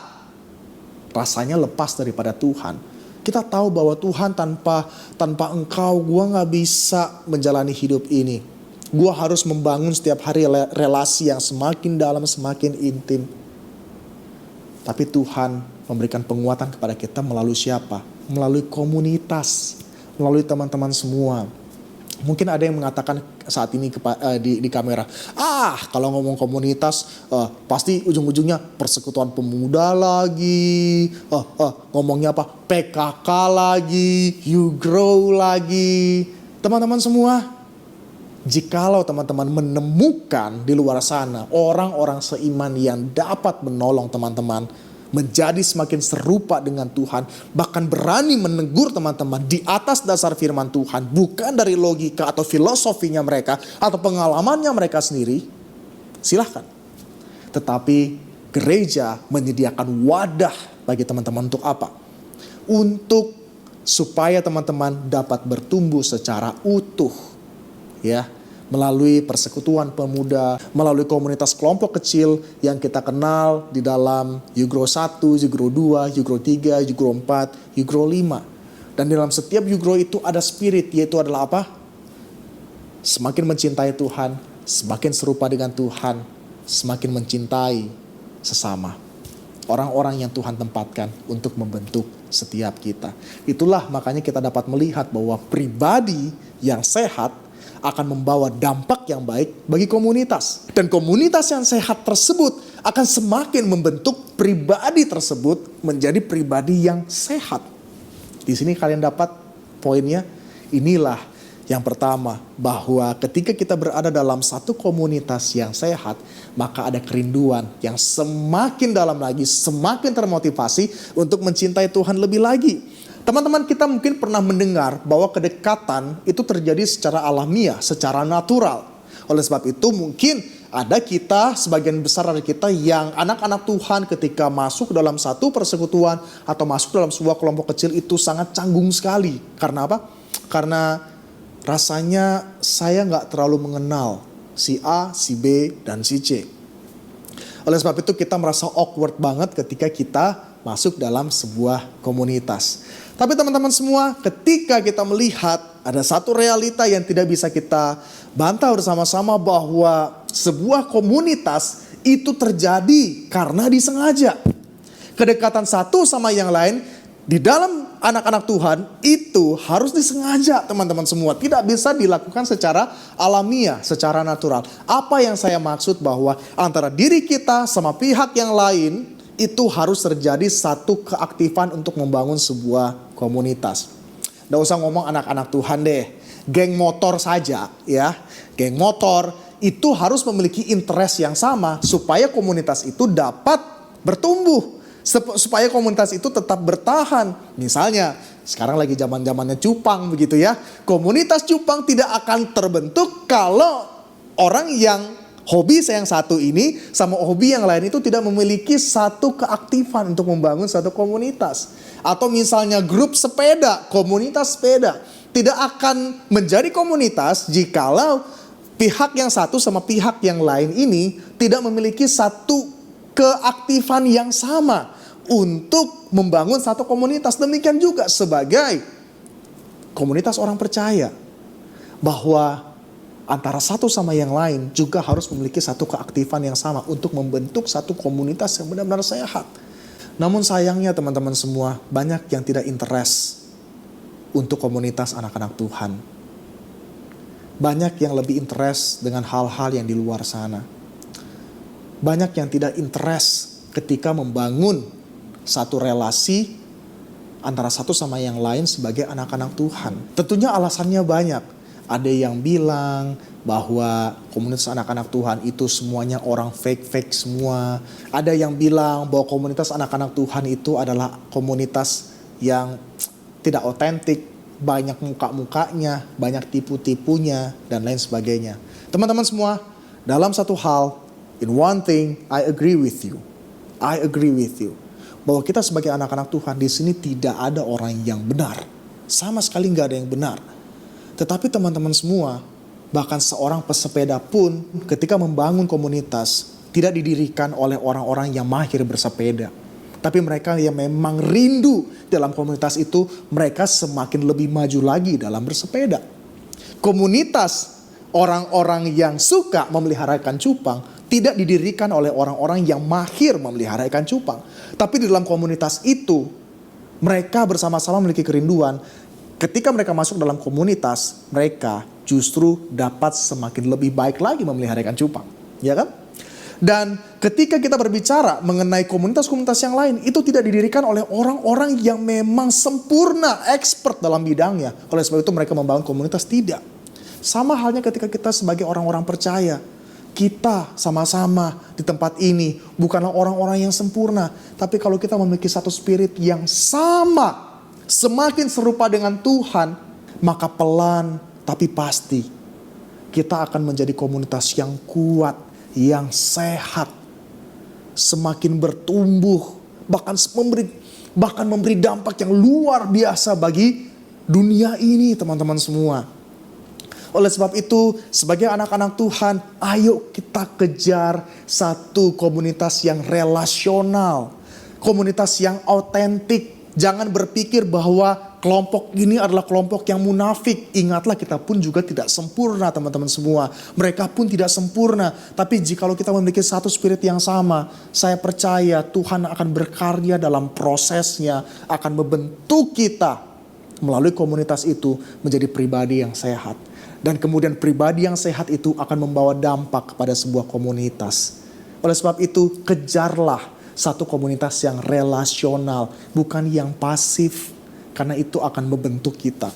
D: rasanya lepas daripada Tuhan. Kita tahu bahwa Tuhan tanpa engkau gue gak bisa menjalani hidup ini. Gue harus membangun setiap hari relasi yang semakin dalam, semakin intim. Tapi Tuhan memberikan penguatan kepada kita melalui siapa? Melalui komunitas, melalui teman-teman semua. Mungkin ada yang mengatakan saat ini di kamera, kalau ngomong komunitas pasti ujung-ujungnya persekutuan pemuda lagi, ngomongnya apa? PKK lagi, You Grow lagi. Teman-teman semua, jikalau teman-teman menemukan di luar sana orang-orang seiman yang dapat menolong teman-teman menjadi semakin serupa dengan Tuhan, bahkan berani menegur teman-teman di atas dasar firman Tuhan, bukan dari logika atau filosofinya mereka atau pengalamannya mereka sendiri, silahkan. Tetapi gereja menyediakan wadah bagi teman-teman untuk apa? Untuk supaya teman-teman dapat bertumbuh secara utuh, ya. Melalui persekutuan pemuda, melalui komunitas kelompok kecil yang kita kenal di dalam You Grow 1, You Grow 2, You Grow 3, You Grow 4, You Grow 5. Dan dalam setiap You Grow itu ada spirit, yaitu adalah apa? Semakin mencintai Tuhan, semakin serupa dengan Tuhan, semakin mencintai sesama. Orang-orang yang Tuhan tempatkan untuk membentuk setiap kita. Itulah makanya kita dapat melihat bahwa pribadi yang sehat akan membawa dampak yang baik bagi komunitas. Dan komunitas yang sehat tersebut akan semakin membentuk pribadi tersebut menjadi pribadi yang sehat. Di sini kalian dapat poinnya. Inilah yang pertama, bahwa ketika kita berada dalam satu komunitas yang sehat, maka ada kerinduan yang semakin dalam lagi, semakin termotivasi untuk mencintai Tuhan lebih lagi. Teman-teman, kita mungkin pernah mendengar bahwa kedekatan itu terjadi secara alamiah, secara natural. Oleh sebab itu mungkin ada kita, sebagian besar dari kita yang anak-anak Tuhan ketika masuk dalam satu persekutuan atau masuk dalam sebuah kelompok kecil itu sangat canggung sekali. Karena apa? Karena rasanya saya gak terlalu mengenal si A, si B, dan si C. Oleh sebab itu kita merasa awkward banget ketika kita masuk dalam sebuah komunitas. Tapi teman-teman semua, ketika kita melihat ada satu realita yang tidak bisa kita bantah bersama-sama, bahwa sebuah komunitas itu terjadi karena disengaja. Kedekatan satu sama yang lain di dalam anak-anak Tuhan itu harus disengaja, teman-teman semua. Tidak bisa dilakukan secara alamiah, secara natural. Apa yang saya maksud bahwa antara diri kita sama pihak yang lain itu harus terjadi satu keaktifan untuk membangun sebuah komunitas. Nggak usah ngomong anak-anak Tuhan deh. Geng motor saja ya. Geng motor itu harus memiliki interest yang sama supaya komunitas itu dapat bertumbuh. Supaya komunitas itu tetap bertahan. Misalnya sekarang lagi zaman-zamannya cupang begitu ya. Komunitas cupang tidak akan terbentuk kalau orang yang hobi yang satu ini sama hobi yang lain itu tidak memiliki satu keaktifan untuk membangun satu komunitas. Atau misalnya grup sepeda, komunitas sepeda tidak akan menjadi komunitas jikalau pihak yang satu sama pihak yang lain ini tidak memiliki satu keaktifan yang sama untuk membangun satu komunitas. Demikian juga sebagai komunitas orang percaya, bahwa antara satu sama yang lain juga harus memiliki satu keaktifan yang sama untuk membentuk satu komunitas yang benar-benar sehat. Namun sayangnya teman-teman semua, banyak yang tidak interest untuk komunitas anak-anak Tuhan. Banyak yang lebih interest dengan hal-hal yang di luar sana. Banyak yang tidak interest ketika membangun satu relasi antara satu sama yang lain sebagai anak-anak Tuhan. Tentunya alasannya banyak. Ada yang bilang bahwa komunitas anak-anak Tuhan itu semuanya orang fake semua. Ada yang bilang bahwa komunitas anak-anak Tuhan itu adalah komunitas yang tidak otentik, banyak muka-mukanya, banyak tipu-tipunya, dan lain sebagainya. Teman-teman semua, dalam satu hal, in one thing, I agree with you. I agree with you. Bahwa kita sebagai anak-anak Tuhan di sini tidak ada orang yang benar. Sama sekali nggak ada yang benar. Tetapi teman-teman semua, bahkan seorang pesepeda pun ketika membangun komunitas tidak didirikan oleh orang-orang yang mahir bersepeda. Tapi mereka yang memang rindu dalam komunitas itu, mereka semakin lebih maju lagi dalam bersepeda. Komunitas orang-orang yang suka memeliharakan cupang tidak didirikan oleh orang-orang yang mahir memelihara ikan cupang. Tapi di dalam komunitas itu, mereka bersama-sama memiliki kerinduan. Ketika mereka masuk dalam komunitas, mereka justru dapat semakin lebih baik lagi memelihara ikan cupang. Ya kan? Dan ketika kita berbicara mengenai komunitas-komunitas yang lain, itu tidak didirikan oleh orang-orang yang memang sempurna, expert dalam bidangnya. Oleh sebab itu mereka membangun komunitas, tidak. Sama halnya ketika kita sebagai orang-orang percaya. Kita sama-sama di tempat ini bukanlah orang-orang yang sempurna. Tapi kalau kita memiliki satu spirit yang sama, semakin serupa dengan Tuhan, maka pelan tapi pasti kita akan menjadi komunitas yang kuat, yang sehat, semakin bertumbuh, bahkan memberi dampak yang luar biasa bagi dunia ini, teman-teman semua. Oleh sebab itu, sebagai anak-anak Tuhan, ayo kita kejar satu komunitas yang relasional, komunitas yang autentik. Jangan berpikir bahwa kelompok ini adalah kelompok yang munafik. Ingatlah, kita pun juga tidak sempurna, teman-teman semua. Mereka pun tidak sempurna. Tapi jikalau kita memiliki satu spirit yang sama, saya percaya Tuhan akan berkarya dalam prosesnya, akan membentuk kita melalui komunitas itu menjadi pribadi yang sehat. Dan kemudian pribadi yang sehat itu akan membawa dampak kepada sebuah komunitas. Oleh sebab itu, kejarlah satu komunitas yang relasional, bukan yang pasif, karena itu akan membentuk kita.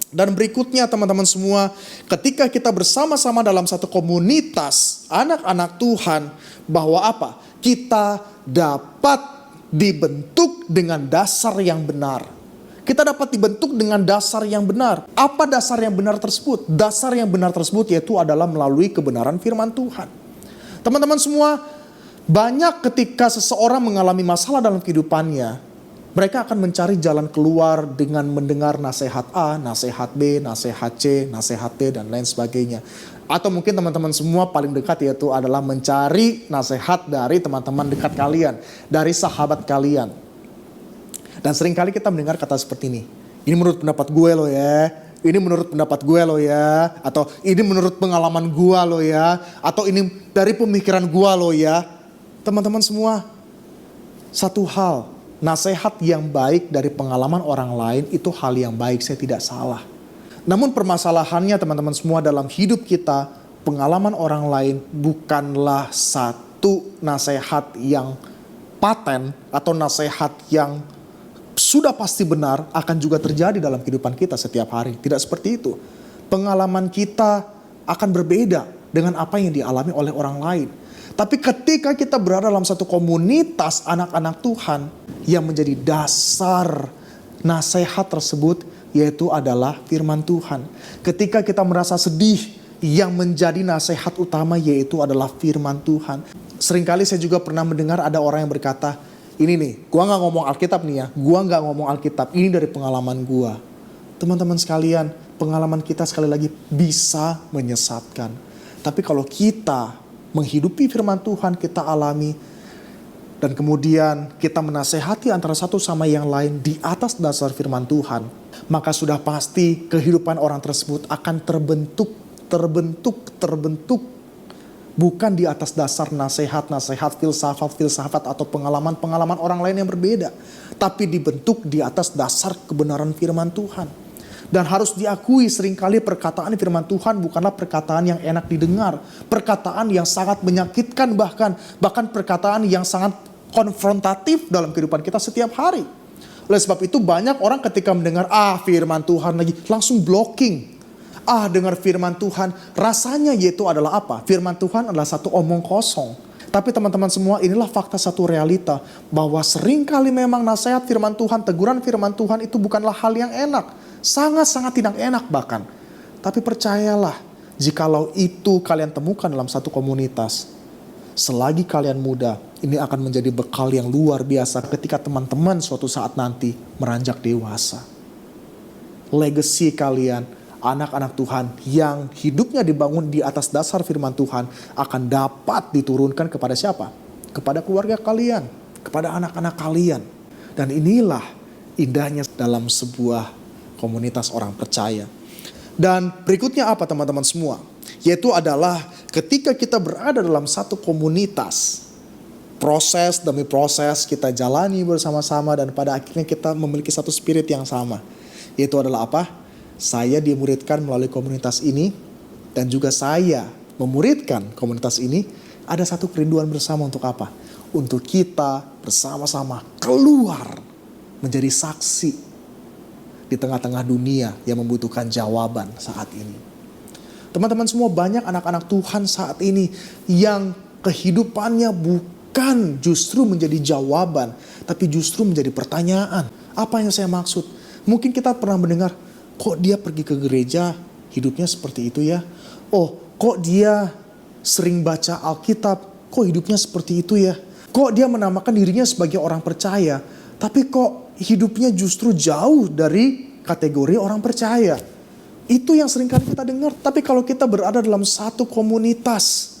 D: Dan berikutnya teman-teman semua, ketika kita bersama-sama dalam satu komunitas anak-anak Tuhan, bahwa apa? Kita dapat dibentuk dengan dasar yang benar. Kita dapat dibentuk dengan dasar yang benar. Apa dasar yang benar tersebut? Dasar yang benar tersebut yaitu adalah melalui kebenaran firman Tuhan. Teman-teman semua, banyak ketika seseorang mengalami masalah dalam kehidupannya, mereka akan mencari jalan keluar dengan mendengar nasihat A, nasihat B, nasihat C, nasihat D, dan lain sebagainya. Atau mungkin teman-teman semua paling dekat yaitu adalah mencari nasihat dari teman-teman dekat kalian, dari sahabat kalian. Dan seringkali kita mendengar kata seperti ini. Ini menurut pendapat gue loh ya. Ini menurut pendapat gue loh ya. Atau ini menurut pengalaman gue loh ya. Atau ini dari pemikiran gue loh ya. Teman-teman semua, satu hal, nasihat yang baik dari pengalaman orang lain itu hal yang baik, saya tidak salah. Namun permasalahannya teman-teman semua, dalam hidup kita, pengalaman orang lain bukanlah satu nasihat yang paten atau nasihat yang sudah pasti benar akan juga terjadi dalam kehidupan kita setiap hari. Tidak seperti itu. Pengalaman kita akan berbeda dengan apa yang dialami oleh orang lain. Tapi ketika kita berada dalam satu komunitas anak-anak Tuhan, yang menjadi dasar nasihat tersebut yaitu adalah firman Tuhan. Ketika kita merasa sedih, yang menjadi nasihat utama yaitu adalah firman Tuhan. Seringkali saya juga pernah mendengar ada orang yang berkata, ini nih, gua gak ngomong Alkitab nih ya. Gua gak ngomong Alkitab, ini dari pengalaman gua. Teman-teman sekalian, pengalaman kita sekali lagi bisa menyesatkan. Tapi kalau kita menghidupi firman Tuhan, kita alami, dan kemudian kita menasehati antara satu sama yang lain di atas dasar firman Tuhan, maka sudah pasti kehidupan orang tersebut akan terbentuk. Bukan di atas dasar nasihat-nasihat, filsafat atau pengalaman-pengalaman orang lain yang berbeda. Tapi dibentuk di atas dasar kebenaran firman Tuhan. Dan harus diakui seringkali perkataan firman Tuhan bukanlah perkataan yang enak didengar. Perkataan yang sangat menyakitkan bahkan perkataan yang sangat konfrontatif dalam kehidupan kita setiap hari. Oleh sebab itu banyak orang ketika mendengar firman Tuhan lagi langsung blocking. Dengar firman Tuhan rasanya yaitu adalah apa? Firman Tuhan adalah satu omong kosong. Tapi teman-teman semua, inilah fakta satu realita bahwa seringkali memang nasihat firman Tuhan, teguran firman Tuhan itu bukanlah hal yang enak. Sangat-sangat tidak enak bahkan. Tapi percayalah, jikalau itu kalian temukan dalam satu komunitas, selagi kalian muda, ini akan menjadi bekal yang luar biasa ketika teman-teman suatu saat nanti meranjak dewasa. Legacy kalian, anak-anak Tuhan yang hidupnya dibangun di atas dasar firman Tuhan akan dapat diturunkan kepada siapa? Kepada keluarga kalian, kepada anak-anak kalian. Dan inilah indahnya dalam sebuah komunitas orang percaya. Dan berikutnya apa teman-teman semua? Yaitu adalah ketika kita berada dalam satu komunitas, proses demi proses kita jalani bersama-sama dan pada akhirnya kita memiliki satu spirit yang sama. Yaitu adalah apa? Saya dimuridkan melalui komunitas ini dan juga saya memuridkan komunitas ini. Ada satu kerinduan bersama untuk apa? Untuk kita bersama-sama keluar menjadi saksi di tengah-tengah dunia yang membutuhkan jawaban saat ini. Teman-teman semua, banyak anak-anak Tuhan saat ini yang kehidupannya bukan justru menjadi jawaban, tapi justru menjadi pertanyaan. Apa yang saya maksud? Mungkin kita pernah mendengar, kok dia pergi ke gereja, hidupnya seperti itu ya? Oh, kok dia sering baca Alkitab, kok hidupnya seperti itu ya? Kok dia menamakan dirinya sebagai orang percaya, tapi kok hidupnya justru jauh dari kategori orang percaya? Itu yang sering kali kita dengar. Tapi kalau kita berada dalam satu komunitas,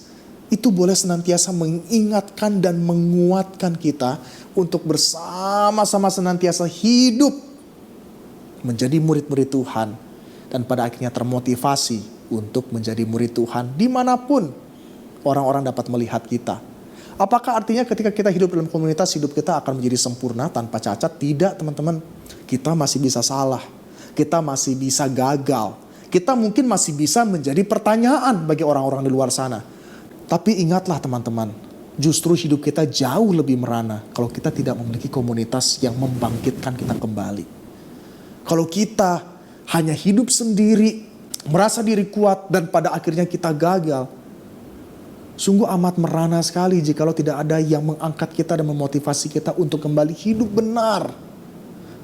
D: itu boleh senantiasa mengingatkan dan menguatkan kita untuk bersama-sama senantiasa hidup menjadi murid-murid Tuhan. Dan pada akhirnya termotivasi untuk menjadi murid Tuhan dimanapun orang-orang dapat melihat kita. Apakah artinya ketika kita hidup dalam komunitas, hidup kita akan menjadi sempurna tanpa cacat? Tidak, teman-teman. Kita masih bisa salah. Kita masih bisa gagal. Kita mungkin masih bisa menjadi pertanyaan bagi orang-orang di luar sana. Tapi ingatlah teman-teman, justru hidup kita jauh lebih merana kalau kita tidak memiliki komunitas yang membangkitkan kita kembali. Kalau kita hanya hidup sendiri, merasa diri kuat dan pada akhirnya kita gagal, sungguh amat merana sekali jikalau tidak ada yang mengangkat kita dan memotivasi kita untuk kembali hidup benar.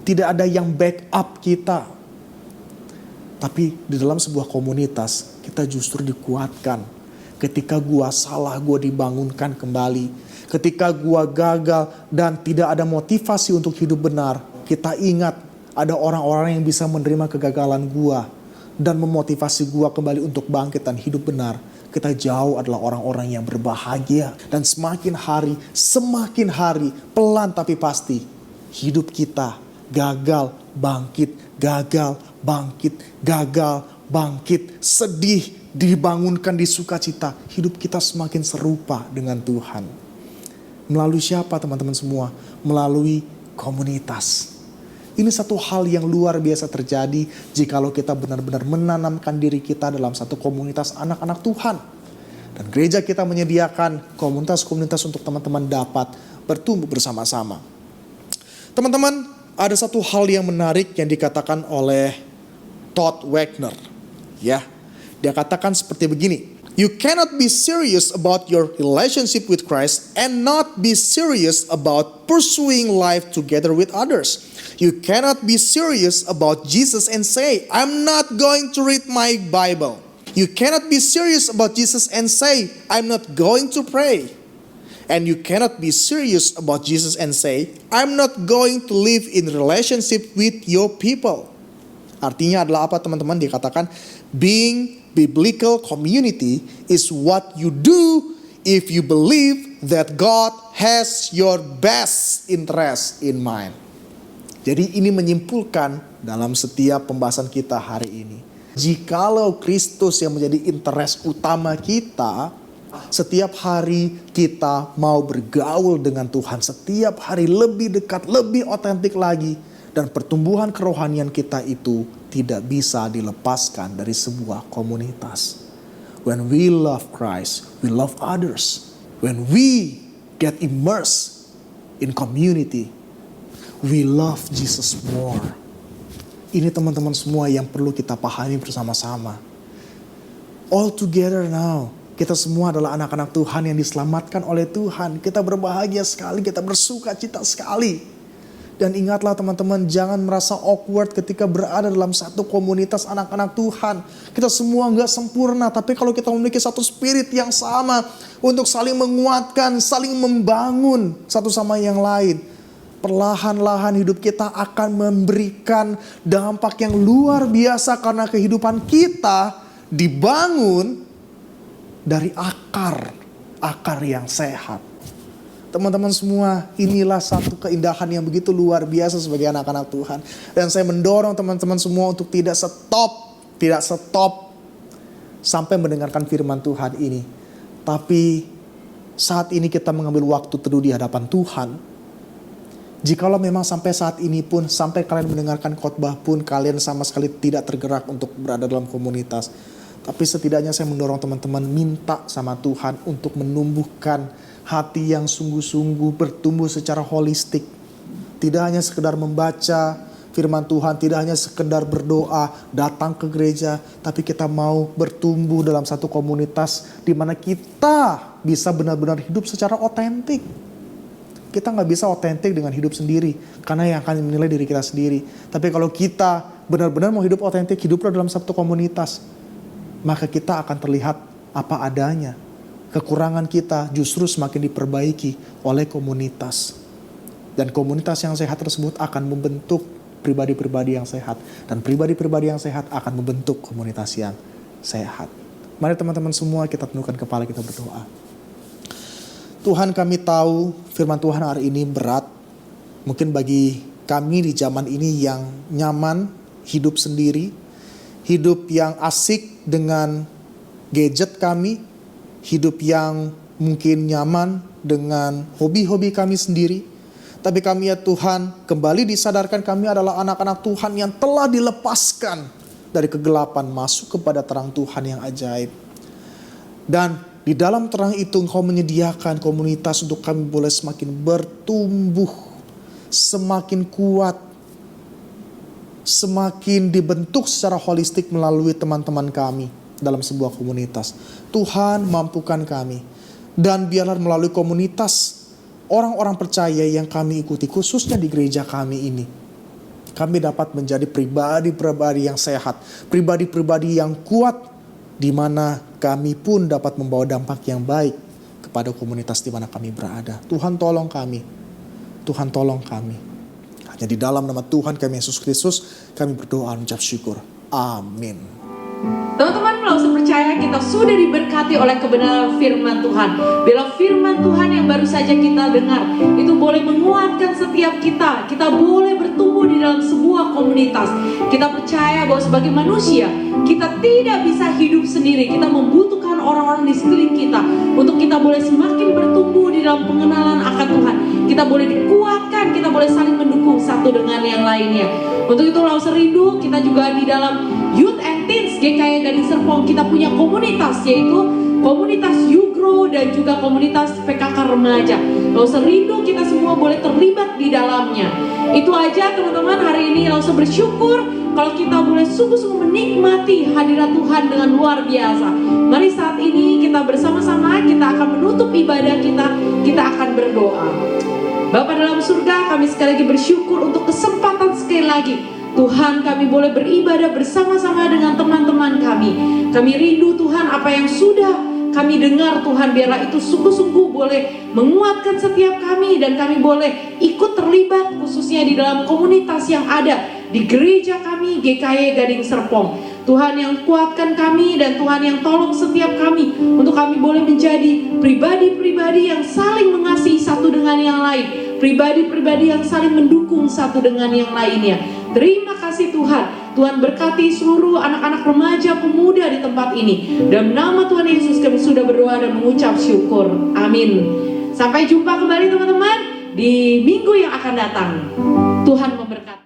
D: Tidak ada yang backup kita. Tapi di dalam sebuah komunitas kita justru dikuatkan. Ketika gua salah, gua dibangunkan kembali. Ketika gua gagal dan tidak ada motivasi untuk hidup benar, kita ingat ada orang-orang yang bisa menerima kegagalan gua dan memotivasi gua kembali untuk bangkit dan hidup benar. Kita jauh adalah orang-orang yang berbahagia. Dan semakin hari, pelan tapi pasti, hidup kita gagal, bangkit, gagal, bangkit, gagal, bangkit, sedih, dibangunkan di sukacita. Hidup kita semakin serupa dengan Tuhan. Melalui siapa teman-teman semua? Melalui komunitas. Ini satu hal yang luar biasa terjadi jikalau kita benar-benar menanamkan diri kita dalam satu komunitas anak-anak Tuhan. Dan gereja kita menyediakan komunitas-komunitas untuk teman-teman dapat bertumbuh bersama-sama. Teman-teman, ada satu hal yang menarik yang dikatakan oleh Todd Wagner. Ya, dia katakan seperti begini. You cannot be serious about your relationship with Christ and not be serious about pursuing life together with others. You cannot be serious about Jesus and say, I'm not going to read my Bible. You cannot be serious about Jesus and say, I'm not going to pray. And you cannot be serious about Jesus and say, I'm not going to live in relationship with your people. Artinya adalah apa teman-teman? Dikatakan, being biblical community is what you do if you believe that God has your best interest in mind. Jadi ini menyimpulkan dalam setiap pembahasan kita hari ini. Jikalau Kristus yang menjadi interest utama kita, setiap hari kita mau bergaul dengan Tuhan. Setiap hari lebih dekat, lebih otentik lagi. Dan pertumbuhan kerohanian kita itu tidak bisa dilepaskan dari sebuah komunitas. When we love Christ, we love others. When we get immersed in community, we love Jesus more. Ini teman-teman semua yang perlu kita pahami bersama-sama. All together now, kita semua adalah anak-anak Tuhan yang diselamatkan oleh Tuhan. Kita berbahagia sekali, kita bersuka cita sekali. Dan ingatlah teman-teman, jangan merasa awkward ketika berada dalam satu komunitas anak-anak Tuhan. Kita semua nggak sempurna, tapi kalau kita memiliki satu spirit yang sama untuk saling menguatkan, saling membangun satu sama yang lain, perlahan-lahan hidup kita akan memberikan dampak yang luar biasa karena kehidupan kita dibangun dari akar yang sehat. Teman-teman semua, inilah satu keindahan yang begitu luar biasa sebagai anak-anak Tuhan. Dan saya mendorong teman-teman semua untuk tidak stop sampai mendengarkan firman Tuhan ini. Tapi saat ini kita mengambil waktu teduh di hadapan Tuhan. Jikalau memang sampai saat ini pun, sampai kalian mendengarkan khotbah pun, kalian sama sekali tidak tergerak untuk berada dalam komunitas. Tapi setidaknya saya mendorong teman-teman minta sama Tuhan untuk menumbuhkan hati yang sungguh-sungguh bertumbuh secara holistik. Tidak hanya sekedar membaca firman Tuhan, tidak hanya sekedar berdoa, datang ke gereja, tapi kita mau bertumbuh dalam satu komunitas di mana kita bisa benar-benar hidup secara otentik. Kita nggak bisa otentik dengan hidup sendiri, karena yang akan menilai diri kita sendiri. Tapi kalau kita benar-benar mau hidup otentik, hiduplah dalam satu komunitas, maka kita akan terlihat apa adanya. Kekurangan kita justru semakin diperbaiki oleh komunitas. Dan komunitas yang sehat tersebut akan membentuk pribadi-pribadi yang sehat. Dan pribadi-pribadi yang sehat akan membentuk komunitas yang sehat. Mari teman-teman semua kita tundukkan kepala, kita berdoa. Tuhan, kami tahu firman Tuhan hari ini berat. Mungkin bagi kami di zaman ini yang nyaman, hidup sendiri. Hidup yang asik dengan gadget kami. Hidup yang mungkin nyaman dengan hobi-hobi kami sendiri. Tapi kami ya Tuhan, kembali disadarkan kami adalah anak-anak Tuhan yang telah dilepaskan dari kegelapan masuk kepada terang Tuhan yang ajaib. Dan di dalam terang itu Engkau menyediakan komunitas untuk kami boleh semakin bertumbuh, semakin kuat, semakin dibentuk secara holistik melalui teman-teman kami dalam sebuah komunitas. Tuhan, mampukan kami. Dan biarlah melalui komunitas orang-orang percaya yang kami ikuti, khususnya di gereja kami ini, kami dapat menjadi pribadi-pribadi yang sehat, pribadi-pribadi yang kuat, di mana kami pun dapat membawa dampak yang baik kepada komunitas di mana kami berada. Tuhan tolong kami. Tuhan tolong kami. Hanya di dalam nama Tuhan kami Yesus Kristus, kami berdoa mengucap syukur. Amin.
A: Teman-teman, kalau percaya kita sudah diberkati oleh kebenaran firman Tuhan. Bila firman Tuhan yang baru saja kita dengar itu boleh menguatkan setiap kita. Kita boleh bertumbuh di dalam sebuah komunitas. Kita percaya bahwa sebagai manusia kita tidak bisa hidup sendiri. Kita membutuhkan orang-orang di sekeliling kita untuk kita boleh semakin bertumbuh di dalam pengenalan akan Tuhan. Kita boleh dikuatkan, kita boleh saling mendukung satu dengan yang lainnya. Untuk itu Laus Rindu, kita juga di dalam Youth and Teens GKY Gading Serpong, kita punya komunitas, yaitu komunitas YouGrow dan juga komunitas PKK Remaja. Laus Rindu kita semua boleh terlibat di dalamnya. Itu aja teman-teman, hari ini Laus bersyukur kalau kita boleh sungguh-sungguh menikmati hadirat Tuhan dengan luar biasa. Mari saat ini kita bersama-sama, kita akan menutup ibadah kita akan berdoa. Bapa dalam surga, kami sekali lagi bersyukur untuk kesempatan sekali lagi Tuhan kami boleh beribadah bersama-sama dengan teman-teman kami. Kami rindu Tuhan apa yang sudah kami dengar Tuhan, biarlah itu sungguh-sungguh boleh menguatkan setiap kami. Dan kami boleh ikut terlibat khususnya di dalam komunitas yang ada di gereja kami GKY Gading Serpong. Tuhan yang kuatkan kami dan Tuhan yang tolong setiap kami untuk kami boleh menjadi pribadi-pribadi yang saling mengasihi satu dengan yang lain. Pribadi-pribadi yang saling mendukung satu dengan yang lainnya. Terima kasih Tuhan. Tuhan berkati seluruh anak-anak remaja pemuda di tempat ini. Dalam nama Tuhan Yesus kami sudah berdoa dan mengucap syukur. Amin. Sampai jumpa kembali teman-teman di minggu yang akan datang. Tuhan memberkati.